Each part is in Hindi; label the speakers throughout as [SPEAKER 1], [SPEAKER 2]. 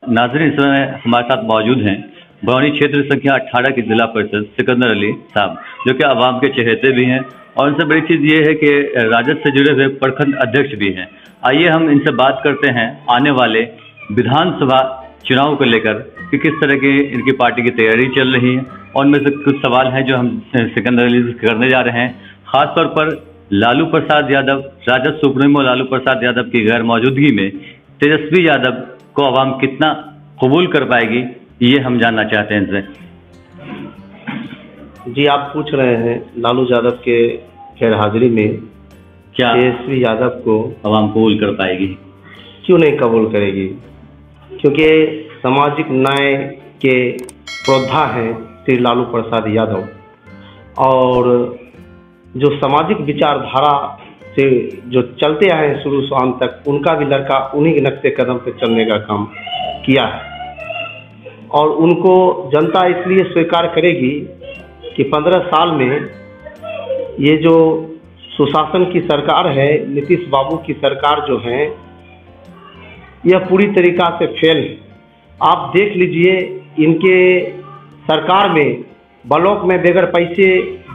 [SPEAKER 1] नाज़रीन, इस समय हमारे साथ मौजूद हैं बरौनी क्षेत्र संख्या 18 के जिला परिषद सिकंदर अली साहब, जो कि आवाम के चहेते भी हैं और उनसे बड़ी चीज़ ये है कि राजद से जुड़े हुए प्रखंड अध्यक्ष भी हैं। आइए हम इनसे बात करते हैं आने वाले विधानसभा चुनाव को लेकर कि किस तरह की इनकी पार्टी की तैयारी चल रही है, और उनमें से कुछ सवाल हैं जो हम सिकंदर अली से करने जा रहे हैं। खासतौर पर लालू प्रसाद यादव, राजद सुप्रीमो लालू प्रसाद यादव की गैर मौजूदगी में तेजस्वी यादव को आवाम कितना कबूल कर पाएगी, ये हम जानना चाहते हैं इनसे।
[SPEAKER 2] जी, आप पूछ रहे हैं लालू यादव के गैर हाजिरी में क्या तेजस्वी यादव को
[SPEAKER 1] आवाम कबूल कर पाएगी?
[SPEAKER 2] क्यों नहीं कबूल करेगी? क्योंकि सामाजिक न्याय के पुरोधा हैं श्री लालू प्रसाद यादव, और जो सामाजिक विचारधारा से जो चलते आए हैं शुरू से अंत तक, उनका भी लड़का उन्हीं के नक्शे कदम पे चलने का काम किया है। और उनको जनता इसलिए स्वीकार करेगी कि 15 साल में ये जो सुशासन की सरकार है, नीतीश बाबू की सरकार जो है, यह पूरी तरीका से फेल है। आप देख लीजिए, इनके सरकार में ब्लॉक में बगैर पैसे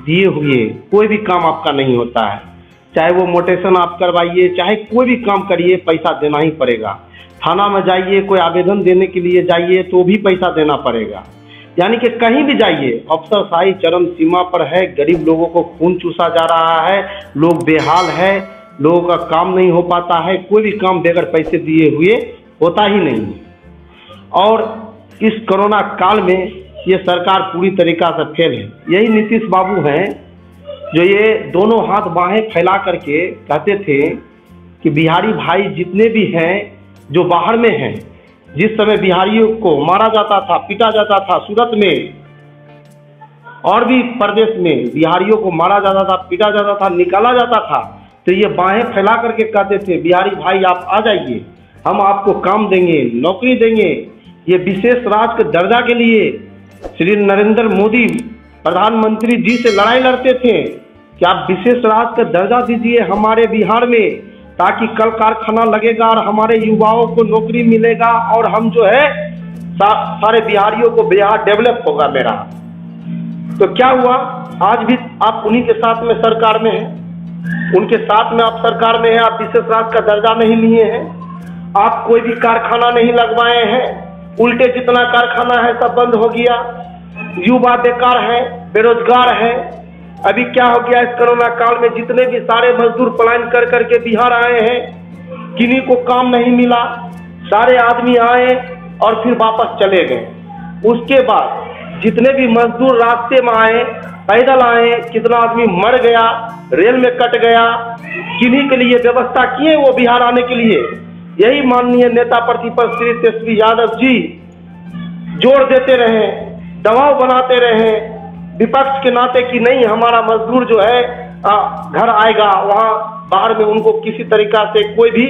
[SPEAKER 2] दिए हुए कोई भी काम आपका नहीं होता है। चाहे वो मोटेशन आप करवाइए, चाहे कोई भी काम करिए, पैसा देना ही पड़ेगा। थाना में जाइए, कोई आवेदन देने के लिए जाइए तो भी पैसा देना पड़ेगा। यानी कि कहीं भी जाइए अफसरशाही चरम सीमा पर है। गरीब लोगों को खून चूसा जा रहा है, लोग बेहाल है, लोगों का काम नहीं हो पाता है। कोई भी काम बगैर पैसे दिए हुए होता ही नहीं। और इस कोरोना काल में ये सरकार पूरी तरीका से फेल है। यही नीतीश बाबू हैं जो ये दोनों हाथ बाहें फैला करके कहते थे कि बिहारी भाई जितने भी हैं जो बाहर में हैं, जिस समय बिहारियों को मारा जाता था, पीटा जाता था, सूरत में और भी प्रदेश में बिहारियों को मारा जाता था, पीटा जाता था, निकाला जाता था, तो ये बाहें फैला करके कहते थे बिहारी भाई आप आ जाइए, हम आपको काम देंगे, नौकरी देंगे। ये विशेष राज्य के दर्जा के लिए श्री नरेंद्र मोदी प्रधानमंत्री जी से लड़ाई लड़ते थे कि आप विशेष राज्य का दर्जा दीजिए हमारे बिहार में, ताकि कल कारखाना लगेगा और हमारे युवाओं को नौकरी मिलेगा और हम जो है सारे बिहारियों को बिहार डेवलप होगा मेरा। तो क्या हुआ? आज भी आप उन्हीं के साथ में सरकार में हैं, उनके साथ में आप सरकार में हैं। आप विशेष राज्य का दर्जा नहीं लिए हैं, आप कोई भी कारखाना नहीं लगवाए हैं, उल्टे जितना कारखाना है सब बंद हो गया। युवा बेकार है, बेरोजगार है। अभी क्या हो गया इस कोरोना काल में, जितने भी सारे मजदूर पलायन कर करके बिहार आए हैं, किन्हीं को काम नहीं मिला। सारे आदमी आए और फिर वापस चले गए। उसके बाद जितने भी मजदूर रास्ते में आए, पैदल आए, कितना आदमी मर गया, रेल में कट गया। किन्हीं के लिए व्यवस्था किए वो बिहार आने के लिए? यही माननीय नेता प्रतिपक्ष श्री तेजस्वी यादव जी जोर देते रहे, दबाव बनाते रहे विपक्ष के नाते कि नहीं हमारा मजदूर जो है घर आएगा। वहाँ बाहर में उनको किसी तरीका से कोई भी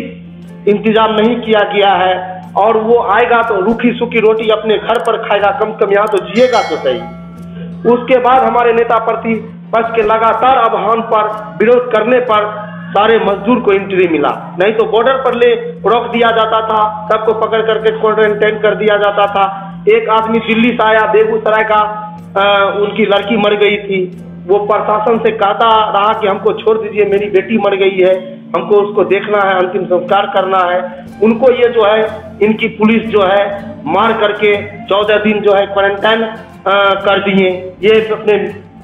[SPEAKER 2] इंतजाम नहीं किया गया है, और वो आएगा तो रूखी सूखी रोटी अपने घर पर खाएगा, कम कम यहाँ तो जिएगा तो सही। उसके बाद हमारे नेता प्रतिपक्ष के लगातार आह्वान पर, विरोध करने पर सारे मजदूर को एंट्री मिला। नहीं तो बॉर्डर पर ले रोक दिया जाता था, सबको पकड़ करके क्वारंटाइन कर दिया जाता था। एक आदमी दिल्ली से आया, बेगूसराय का उनकी लड़की मर गई थी, वो प्रशासन से कहता रहा कि हमको छोड़ दीजिए, मेरी बेटी मर गई है, हमको उसको देखना है, अंतिम संस्कार करना है। उनको ये जो है इनकी पुलिस जो है मार करके 14 दिन जो है क्वारंटाइन कर दिए। ये अपने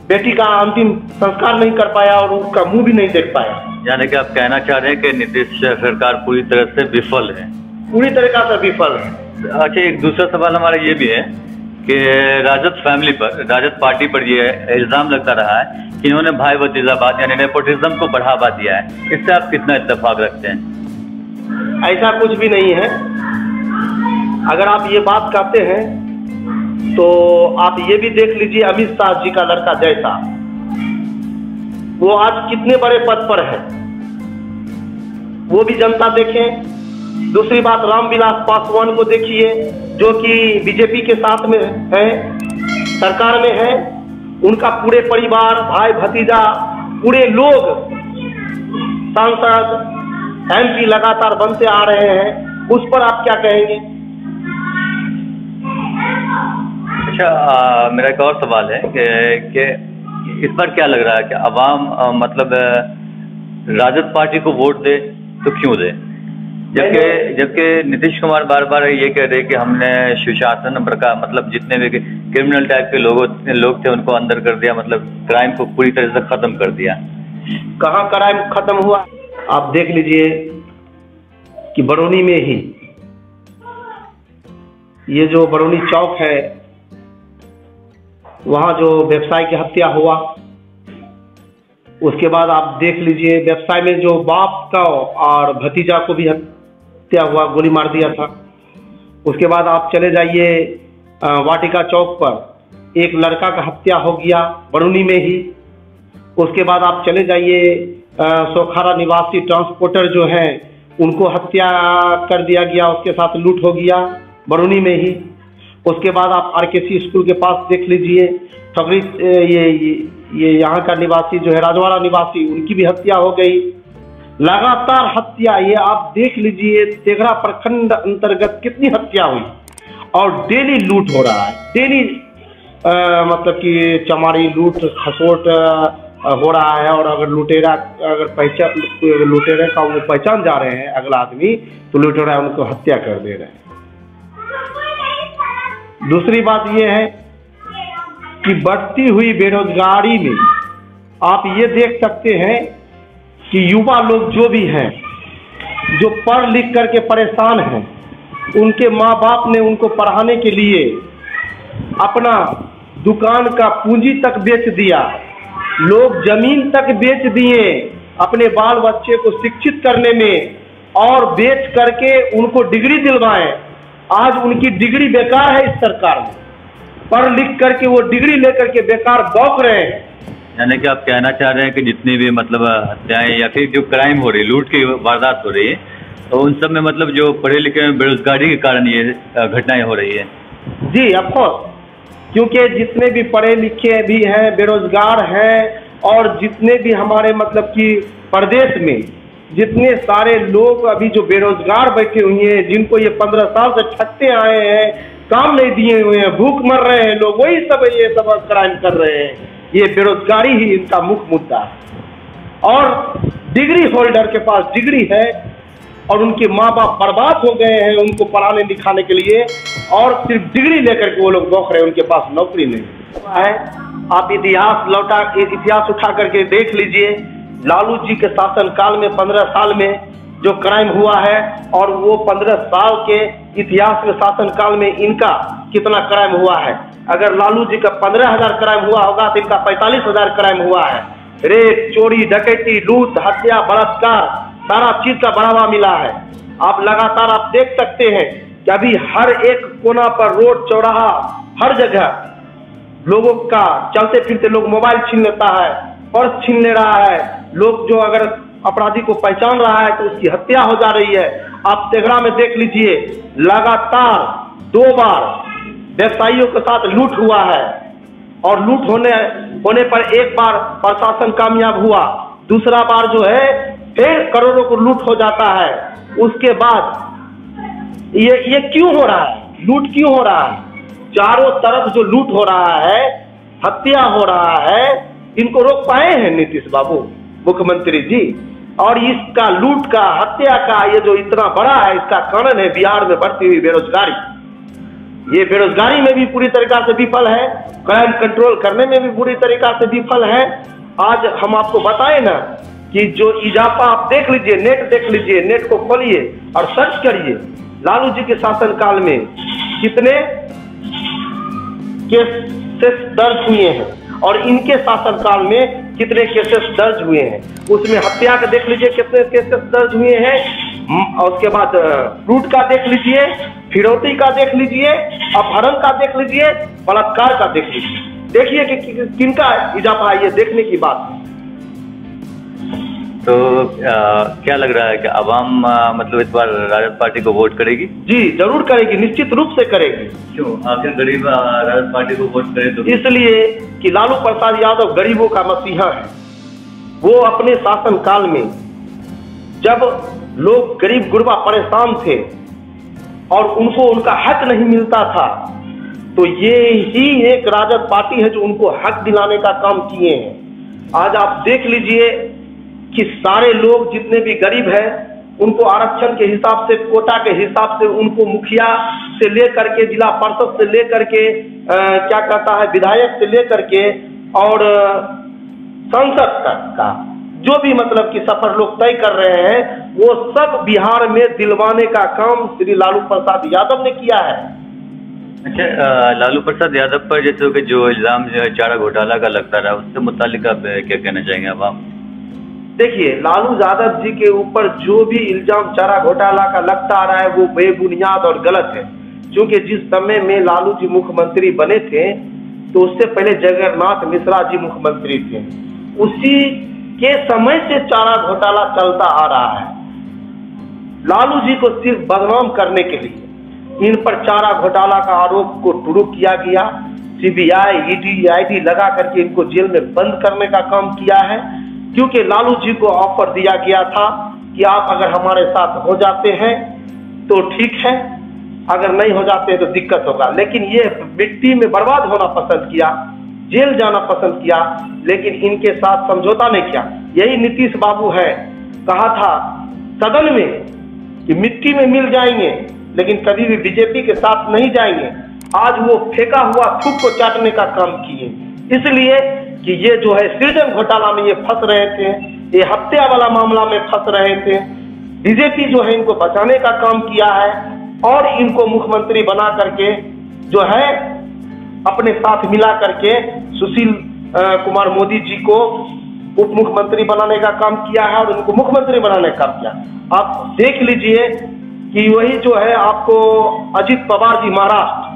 [SPEAKER 2] बेटी का अंतिम संस्कार नहीं कर पाया और उसका मुंह भी नहीं देख पाया।
[SPEAKER 1] यानी कि आप कहना चाह रहे हैं कि नीतीश सरकार पूरी तरह से विफल है? पूरी
[SPEAKER 2] तरीका से विफल है।
[SPEAKER 1] अच्छा, एक दूसरा सवाल हमारा ये भी है कि राजद फैमिली पर, राजद पार्टी पर ये इल्जाम लगता रहा है कि इन्होंने भाई भतीजावाद यानी नेपोटिज्म को बढ़ावा दिया है। इससे आप कितना इत्तेफाक रखते हैं?
[SPEAKER 2] ऐसा कुछ भी नहीं है। अगर आप ये बात कहते हैं तो आप ये भी देख लीजिए, अमित शाह जी का लड़का जैसा, वो आज कितने बड़े पद पर है, वो भी जनता देखें। दूसरी बात, रामविलास पासवान को देखिए जो कि बीजेपी के साथ में है, सरकार में है। उनका पूरे परिवार, भाई भतीजा, पूरे लोग सांसद, एमपी लगातार बनते आ रहे हैं। उस पर आप क्या कहेंगे?
[SPEAKER 1] अच्छा, मेरा एक और सवाल है कि इस बार क्या लग रहा है कि अवाम मतलब राजद पार्टी को वोट दे तो क्यों दे, जबकि नीतीश कुमार बार बार ये कह रहे कि हमने सुशासन का मतलब जितने भी क्रिमिनल टाइप के लोग थे उनको अंदर कर दिया, मतलब क्राइम को पूरी तरह से खत्म कर दिया।
[SPEAKER 2] कहाँ क्राइम खत्म हुआ? आप देख लीजिए कि बरौनी में ही ये जो बरौनी चौक है वहाँ जो व्यवसाय की हत्या हुआ, उसके बाद आप देख लीजिए व्यवसाय में जो बाप का और भतीजा को भी हत्या हुआ, गोली मार दिया था। उसके बाद आप चले जाइए वाटिका चौक पर एक लड़का का हत्या हो गया बरौनी में ही। उसके बाद आप चले जाइए सोखारा निवासी ट्रांसपोर्टर जो हैं उनको हत्या कर दिया गया, उसके साथ लूट हो गया बरौनी में ही। उसके बाद आप आरकेसी स्कूल के पास देख लीजिए ठगरी ये यहाँ का निवासी जो है राजवाड़ा निवासी, उनकी भी हत्या हो गई। लगातार हत्या, ये आप देख लीजिए तेघड़ा प्रखंड अंतर्गत कितनी हत्या हुई और डेली लूट हो रहा है, डेली मतलब कि चमारी लूट खसोट हो रहा है। और अगर लुटेरा अगर लुटेरे का वो पहचान जा रहे हैं अगला आदमी, तो लुटेरा उनको हत्या कर दे रहे हैं। दूसरी बात ये है कि बढ़ती हुई बेरोजगारी में आप ये देख सकते हैं कि युवा लोग जो भी हैं, जो पढ़ लिख करके परेशान हैं, उनके माँ बाप ने उनको पढ़ाने के लिए अपना दुकान का पूंजी तक बेच दिया, लोग जमीन तक बेच दिए अपने बाल बच्चे को शिक्षित करने में, और बेच करके उनको डिग्री दिलवाएं। आज उनकी डिग्री बेकार है इस सरकार में, पढ़ लिख करके वो डिग्री लेकर के बेकार बौख रहे हैं।
[SPEAKER 1] यानी कि आप कहना चाह रहे हैं कि जितनी भी मतलब हत्याएं या फिर जो क्राइम हो रही है, लूट की वारदात हो रही है, तो उन सब में मतलब जो पढ़े लिखे में बेरोजगारी के कारण ये घटनाएं हो रही है।
[SPEAKER 2] जी ऑफकोर्स, क्योंकि जितने भी पढ़े लिखे भी हैं बेरोजगार हैं, और जितने भी हमारे मतलब कि प्रदेश में जितने सारे लोग अभी जो बेरोजगार बैठे हुए हैं, जिनको ये 15 साल से ठगते आए हैं, काम नहीं दिए हुए हैं, भूख मर रहे हैं लोग, वही सब ये सब क्राइम कर रहे हैं। ये बेरोजगारी ही इनका मुख्य मुद्दा है। और डिग्री होल्डर के पास डिग्री है और उनके माँ बाप बर्बाद हो गए हैं उनको पढ़ाने लिखाने के लिए, और सिर्फ डिग्री लेकर के वो लोग बौख रहे हैं, उनके पास नौकरी नहीं है। आप इतिहास उठा करके देख लीजिए, लालू जी के शासनकाल में 15 साल में जो क्राइम हुआ है, और वो 15 साल के इतिहास में शासनकाल में इनका कितना क्राइम हुआ है। अगर लालू जी का 15,000 क्राइम हुआ होगा तो इनका 45,000 क्राइम हुआ है। रेप, चोरी, डकैती, लूट, हत्या, बलात्कार, सारा चीज का बढ़ावा मिला है। आप लगातार आप देख सकते हैं कि अभी हर एक कोना पर, रोड चौराहा, हर जगह लोगों का चलते फिरते लोग मोबाइल छीन लेता है, पर्स छीन ले रहा है। लोग जो अगर अपराधी को पहचान रहा है तो उसकी हत्या हो जा रही है। आप तेघड़ा में देख लीजिए, लगातार 2 बार व्यवसायियों के साथ लूट हुआ है, और लूट होने पर एक बार प्रशासन कामयाब हुआ, दूसरा बार जो है फिर करोड़ों को लूट हो जाता है। उसके बाद ये क्यों हो रहा है? लूट क्यों हो रहा है? चारों तरफ जो लूट हो रहा है, हत्या हो रहा है, इनको रोक पाए हैं नीतीश बाबू मुख्यमंत्री जी? और इसका लूट का, हत्या का ये जो इतना बड़ा है, इसका कारण है बिहार में बढ़ती हुई बेरोजगारी। ये बेरोजगारी में भी पूरी तरीका से विफल है, क्राइम कंट्रोल करने में भी पूरी तरीका से विफल है। आज हम आपको बताएं ना कि जो इजाफा आप देख लीजिए, नेट देख लीजिए, नेट को खोलिए और सर्च करिए, लालू जी के शासनकाल में कितने केसेस दर्ज हुए हैं और इनके शासनकाल में कितने केसेस दर्ज हुए हैं। उसमें हत्या का देख लीजिए कितने केसेस दर्ज हुए हैं, और उसके बाद लूट का देख लीजिए, फिरौती का देख लीजिए, अपहरण का देख लीजिए, बलात्कार का देख लीजिए। देखिए कि किनका इजाफा है, ये देखने की बात है।
[SPEAKER 1] तो क्या लग रहा है कि आवाम मतलब इस बार राजद पार्टी को वोट करेगी?
[SPEAKER 2] जी जरूर करेगी, निश्चित रूप से करेगी।
[SPEAKER 1] क्यों आखिर गरीब राजद पार्टी को वोट करे? तो
[SPEAKER 2] इसलिए कि लालू प्रसाद यादव गरीबों का मसीहा है। वो अपने शासनकाल में जब लोग गरीब गुरबा परेशान थे और उनको उनका हक नहीं मिलता था, तो ये ही एक राजद पार्टी है जो उनको हक दिलाने का काम किए हैं। आज आप देख लीजिए कि सारे लोग जितने भी गरीब हैं उनको आरक्षण के हिसाब से, कोटा के हिसाब से, उनको मुखिया से लेकर के, जिला परिषद से लेकर के, क्या कहता है, विधायक से लेकर के और संसद तक का जो भी मतलब कि सफर लोग तय कर रहे हैं, वो सब बिहार में दिलवाने का काम श्री लालू प्रसाद यादव ने किया है।
[SPEAKER 1] अच्छा, लालू प्रसाद यादव पर जैसे कि जो इल्जाम चारा घोटाला का लगता रहा, उससे मुतालिक आप क्या कहना चाहेंगे अब आप?
[SPEAKER 2] देखिए, लालू यादव जी के ऊपर जो भी इल्जाम चारा घोटाला का लगता आ रहा है वो बेबुनियाद और गलत है। क्योंकि जिस समय में लालू जी मुख्यमंत्री बने थे तो उससे पहले जगन्नाथ मिश्रा जी मुख्यमंत्री थे, उसी के समय से चारा घोटाला चलता आ रहा है। लालू जी को सिर्फ बदनाम करने के लिए इन पर चारा घोटाला का आरोप को शुरू किया गया। सीबीआई, ईडी, आईडी लगा करके इनको जेल में बंद करने का काम किया है। क्योंकि लालू जी को ऑफर दिया गया था कि आप अगर हमारे साथ हो जाते हैं तो ठीक है, अगर नहीं हो जाते तो दिक्कत होगा। लेकिन ये मिट्टी में बर्बाद होना पसंद किया, जेल जाना पसंद किया, लेकिन इनके साथ समझौता नहीं किया। यही नीतीश बाबू है, कहा था सदन में कि मिट्टी में मिल जाएंगे लेकिन कभी भी बीजेपी के साथ नहीं जाएंगे। आज वो फेंका हुआ थूक को चाटने का काम किए, इसलिए कि ये जो है सृजन घोटाला में ये फंस रहे थे, ये हत्या वाला मामला में फंस रहे थे। बीजेपी जो है इनको बचाने का काम किया है और इनको मुख्यमंत्री बना करके जो है अपने साथ मिला करके सुशील कुमार मोदी जी को उप मुख्यमंत्री बनाने का काम किया है और उनको मुख्यमंत्री बनाने का काम किया। आप देख लीजिए कि वही जो है आपको अजित पवार जी महाराष्ट्र,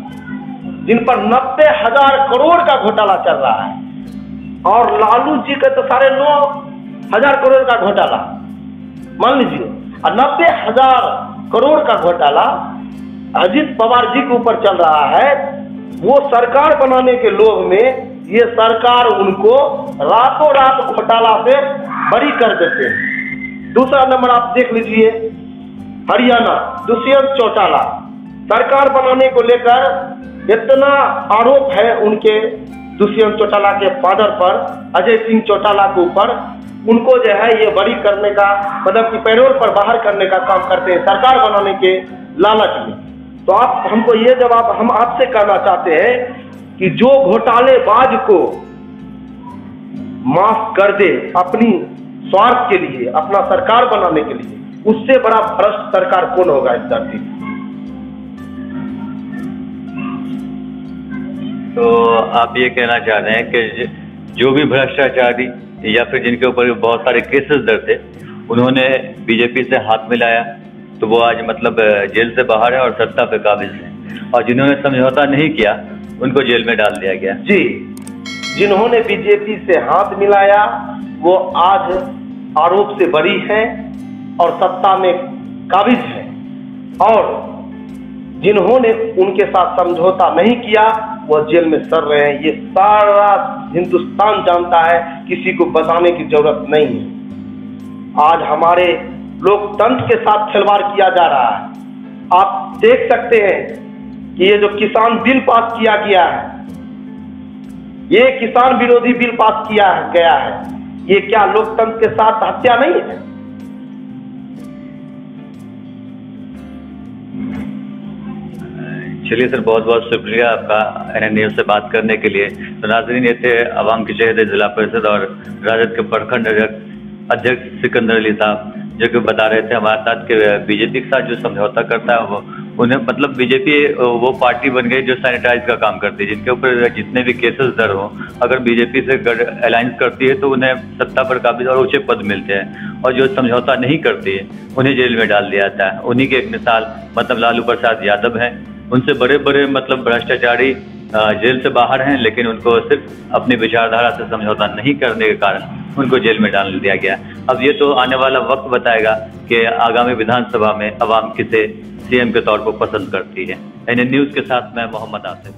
[SPEAKER 2] जिन पर 90,000 करोड़ का घोटाला चल रहा है, और लालू जी का तो 9,500 करोड़ का घोटाला मान लीजिए, और 90,000 करोड़ का घोटाला अजित पवार जी के ऊपर चल रहा है। वो सरकार बनाने के लोभ में ये सरकार उनको रातों रात घोटाला से बरी कर देते हैं। दूसरा नंबर आप देख लीजिए, हरियाणा दुष्यंत चौटाला, सरकार बनाने को लेकर इतना आरोप है उनके दुष्यंत चौटाला के फादर पर, अजय सिंह चौटाला के ऊपर, उनको जो है ये बरी करने का मतलब कि पैरोल पर बाहर करने का काम करते हैं सरकार बनाने के लालच में। तो आप हमको ये जवाब हम आपसे कहना चाहते हैं कि जो घोटालेबाज को माफ कर दे अपनी स्वार्थ के लिए, अपना सरकार बनाने के लिए, उससे बड़ा भ्रष्ट सरकार कौन होगा इस धरती में?
[SPEAKER 1] तो आप ये कहना चाह रहे हैं कि जो भी भ्रष्टाचारी या फिर जिनके ऊपर बहुत सारे केसेस दर्ज थे, उन्होंने बीजेपी से हाथ मिलाया तो वो आज मतलब जेल से बाहर है और सत्ता पे काबिज है, और जिन्होंने समझौता नहीं किया उनको जेल में डाल दिया गया।
[SPEAKER 2] जी, जिन्होंने बीजेपी से हाथ मिलाया वो आज आरोप से बरी है और सत्ता में काबिज है, और जिन्होंने उनके साथ समझौता नहीं किया वो जेल में सड़ रहे हैं। ये सारा हिंदुस्तान जानता है, किसी को बताने की जरूरत नहीं है। आज हमारे लोकतंत्र के साथ खिलवाड़ किया जा रहा है। आप देख सकते हैं कि ये जो किसान बिल पास किया गया है, ये किसान विरोधी बिल पास किया गया है, ये क्या लोकतंत्र के साथ हत्या नहीं है?
[SPEAKER 1] चलिए सर, बहुत बहुत शुक्रिया आपका NN न्यूज़ से बात करने के लिए। तो नाज़रीन, ये थे आवाम के चेहरे जिला परिषद और राजद के प्रखंड अध्यक्ष सिकंदर अली साहब, जो कि बता रहे थे हमारे साथ कि बीजेपी के साथ जो समझौता करता है वो उन्हें मतलब बीजेपी वो पार्टी बन गई जो सैनिटाइज का काम करती है, जिनके ऊपर जितने भी केसेस दर्ज हो, अगर बीजेपी से अलायंस करती है तो उन्हें सत्ता पर काबिज और ऊंचे पद मिलते हैं, और जो समझौता नहीं करती है उन्हें जेल में डाल दिया जाता है। उन्हीं के एक मिसाल मतलब लालू प्रसाद यादव हैं। उनसे बड़े बड़े मतलब भ्रष्टाचारी जेल से बाहर हैं, लेकिन उनको सिर्फ अपनी विचारधारा से समझौता नहीं करने के कारण उनको जेल में डाल दिया गया। अब ये तो आने वाला वक्त बताएगा कि आगामी विधानसभा में अवाम किसे CM के तौर पर पसंद करती है। NN न्यूज़ के साथ मैं मोहम्मद आसिफ।